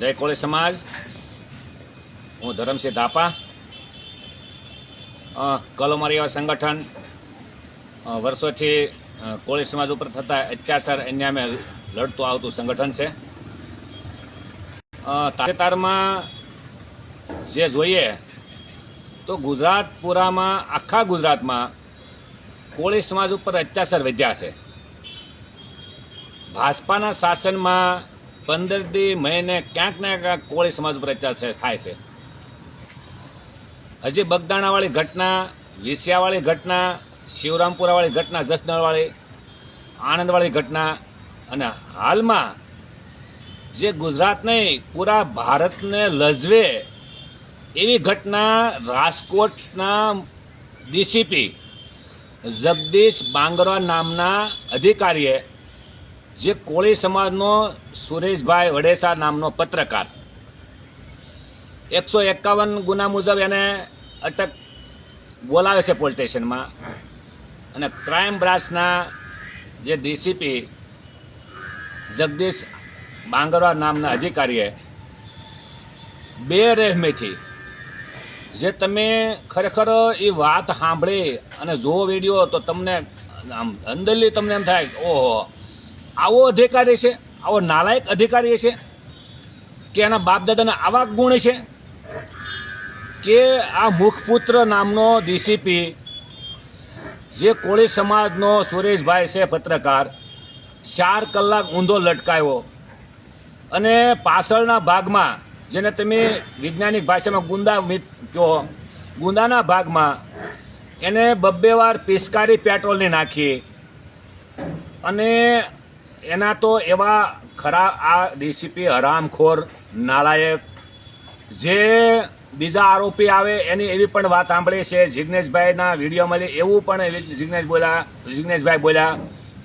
जय कोळी समाज। हूँ धरमसिंह धापा। कलोमरिया संगठन वर्षोथी कोळी समाज पर थता अत्याचार अन्याय में लड़तु आवतु संगठन है। ताजेतर में जे जोईए तो गुजरात पूरा में आखा गुजरात में कोळी समाज पर अत्याचार वध्या है। भाजपा शासन में 15 महीने क्यांक ने क्यांक कोळी समाज पर अत्याचार थाय छे। हजी बगदाणावाળી घटना, विसियावाળી घटना, शिवरामपुरावाળી घटना, जसनळवाળી, आणंदवाળી घटना अने हाल में जे गुजरात नहीं पूरा भारत ने लजवे एवी घटना राजकोटना डीसीपी जगदीश बांगरवा नामना अधिकारीए जे कोळी समाजनो सुरेशभाई वडेसा नामनो पत्रकार 151 गुना मुजब एने अटक बोलावे छे पोलीस स्टेशन में। अने क्राइम ब्रांचना जे डीसीपी जगदीश बांगरवा नामना अधिकारीए बेरहमीथी जे तमे खरेखर ए वात सांभळी अने जो विडियो तो तमने अंदरली तमने एम थाय ओहो आवो अधिकारी छे, आवो नालायक अधिकारी छे के एना बाप दादाना आवा गुण छे के आ मुखपुत्र नामनो डीसीपी जे कोळी समाजनो सुरेशभाई छे पत्रकार 4 कलाक ऊंधो लटकायो अने पाछळना भागमां जेने तमे वैज्ञानिक भाषामां गुंदा कहो गुंदाना भागमां एने 2 વાર पिचकारी पेट्रोलनी नाखी अने एना तो एवा खरा आ डीसीपी हरामखोर नालायक जे बीजा आरोपी आवे एनी एवी पण वात सांभळी छे। जिग्नेशभाईना विडियोमां एवुं पण जिग्नेशभाई बोल्या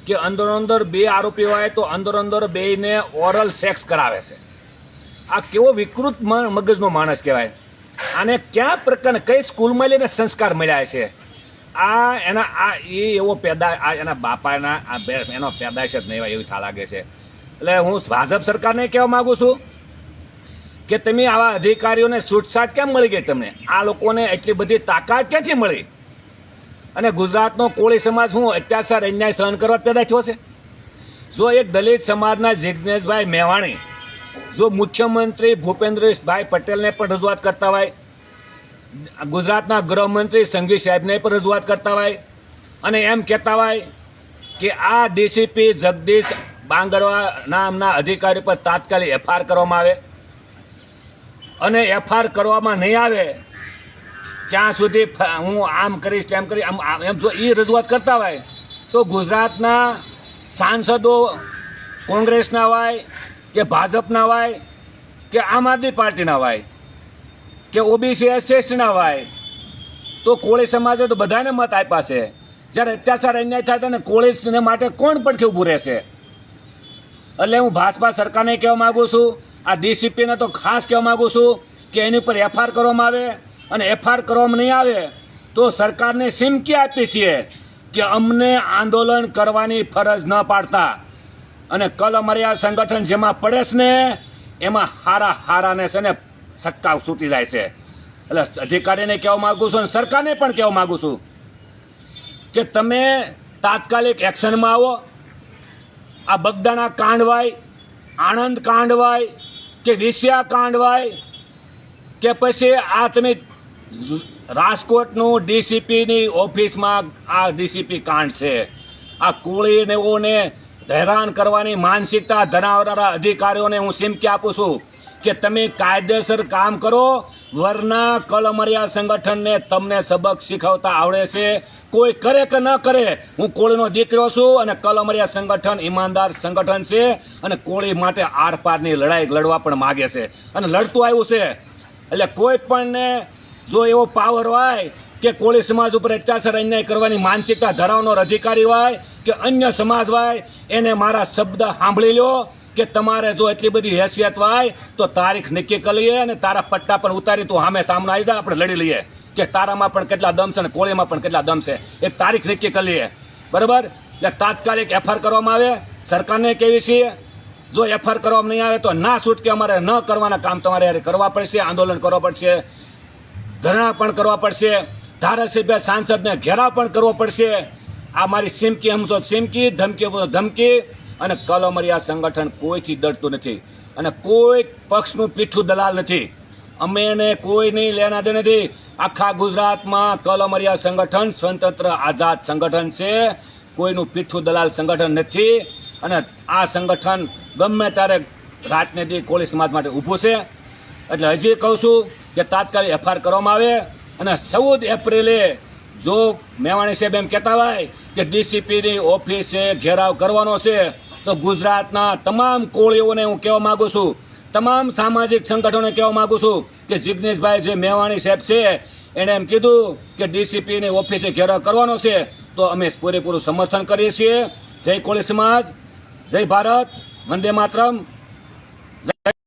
कि अंदर अंदर 2 आरोपी होय तो अंदर अंदर 2 ने ओरल सेक्स करावे छे। आ केवो विकृत मगजनो माणस कहेवाय। आने क्या प्रकार कई स्कूलमां लईने संस्कार मळ्या छे। आ एना आ एवो पैदा आ एना बापाना आ एनो पैदाश ज नहीं होय एवी था लागे छे। એટલે હું ભાજપ સરકારને કહેવા માંગુ છું કે તમે આવા અધિકારીઓને છૂટછાટ કેમ મળી ગઈ? તમને આ લોકોને એટલી બધી તાકાત ક્યાંથી મળી? અને ગુજરાતનો કોળી સમાજ શું અત્યાચાર અન્યાય સહન કરવા પેદા થયો છે? જો એક દલિત સમાજના જિગ્નેશભાઈ મેવાણી જો મુખ્યમંત્રી ભૂપેન્દ્રભાઈ પટેલને પણ રજૂઆત કરતા હોય, ગુજરાતના ગૃહમંત્રી સંઘવી સાહેબને પણ રજૂઆત કરતા હોય અને એમ કહેતા હોય કે આ ડીસીપી જગદીશ बांगरवा नामना अधिकारी पर तात्कालिक एफआईआर करवामां आवे अने एफआईआर करवामां नहीं आवे त्यां सुधी हूँ आम करीश तेम करीश एम जो ई रजूआत करता होय तो गुजरातना सांसदों कोंग्रेसना होय के भाजपना होय के आम आदमी पार्टीना होय के ओबीसी एससीना होय तो कोळी समाजे तो बधाने मत आप्या छे। ज्यारे अत्याचार अन्याय थाय तो कोळीने माटे कोण पण ऊभुं रहेशे? એટલે હું ભાજપા સરકારને કહેવા માગું છું, આ ડીસીપીને તો ખાસ કહેવા માગું છું કે એની પર એફઆઈઆર કરવામાં આવે અને એફઆઈઆર કરવામાં નહીં આવે તો સરકારને ચીમકી આપી છીએ કે અમને આંદોલન કરવાની ફરજ ન પાડતા અને કલમરિયા સંગઠન જેમાં પડે છે ને એમાં હારાને છે ને સક્કા છૂટી જાય છે। એટલે અધિકારીને કહેવા માગું છું અને સરકારને પણ કહેવા માગું છું કે તમે તાત્કાલિક એક્શનમાં આવો। आ बगदाणा कांड वाय, आणंद कांड वाय के विसिया कांड वाय के पछी आ तमे राजकोटनो डीसीपीनी ऑफिसमां आ डीसीपी कांड छे। आ कोळीओने हैरान करवानी मानसिकता धरावनारा अधिकारीओने हूँ चीमकी आपું છું કે તમે કાયદેસર કામ કરો વરના કલમરિયા સંગઠનને તમને સબક શીખવતા આવડે છે। કોઈ કરે કે ન કરે, હું કોળીનો દીકરો છું અને કલમરિયા સંગઠન ઈમાનદાર સંગઠન છે અને કોળી માટે આરપારની લડાઈ લડવા પણ માગે છે અને લડતું આવ્યું છે। એટલે કોઈ પણને જો એવો પાવર હોય કે કોળી સમાજ ઉપર અત્યાચાર અન્યાય કરવાની માનસિકતા ધરાવનાર અધિકારી હોય કે અન્ય સમાજ હોય એને મારા શબ્દ સાંભળી લો કે તમારે જો એટલી બધી હેસિયત હોય તો તારીખ નક્કી કરી લઈએ અને તારા પટ્ટા પણ ઉતારી તું સામે સામે આવી જાય, આપણે લડી લઈએ કે તારામાં પણ કેટલા દમ છે અને કોળીમાં પણ કેટલા દમ છે। એક તારીખ નક્કી કરી લઈએ, બરાબર? એટલે તાત્કાલિક એફઆઈઆર કરવામાં આવે। સરકારને કહેવી છીએ જો એફઆઈઆર કરવામાં નહીં આવે તો ના છૂટકે અમારે ન કરવાના કામ તમારે યારે કરવા પડશે, આંદોલન કરવા પડશે, ધરણા પણ કરવા પડશે, ધારાસભ્ય સાંસદને ઘેરાવ પણ કરવો પડશે. આ મારી ચીમકી સમજો, ચીમકી, ધમકી ધમકી. અને કલમરિયા સંગઠન કોઈથી ડરતું નથી અને કોઈ પક્ષનું પીઠું દલાલ નથી. અમે એને કોઈ નહીં લેના દે નથી. આખા ગુજરાતમાં કલમરિયા સંગઠન સ્વતંત્ર આઝાદ સંગઠન છે, કોઈનું પીઠું દલાલ સંગઠન નથી. અને આ સંગઠન ગમે ત્યારે રાતને દી કોળી સમાજ માટે ઊભું છે. એટલે હજી કહું છું કે તાત્કાલિક એફઆઈઆર કરવામાં આવે અને 14 એપ્રિલે જો મેવાણી સાહેબ એમ કહેતા હોય કે ડીસીપીની ઓફિસે ઘેરાવ કરવાનો છે, તો ગુજરાતના તમામ કોળીઓને હું કહેવા માગું છું, તમામ સામાજિક સંગઠનોને કહેવા માગું છું કે જિગ્નેશભાઈ જે મેવાણી સાહેબ છે એણે એમ કીધું કે ડીસીપીની ઓફિસે ઘેરાવ કરવાનો છે, તો અમે પૂરેપૂરું સમર્થન કરીએ છીએ. જય કોળી સમાજ, જય ભારત, વંદે માતરમ.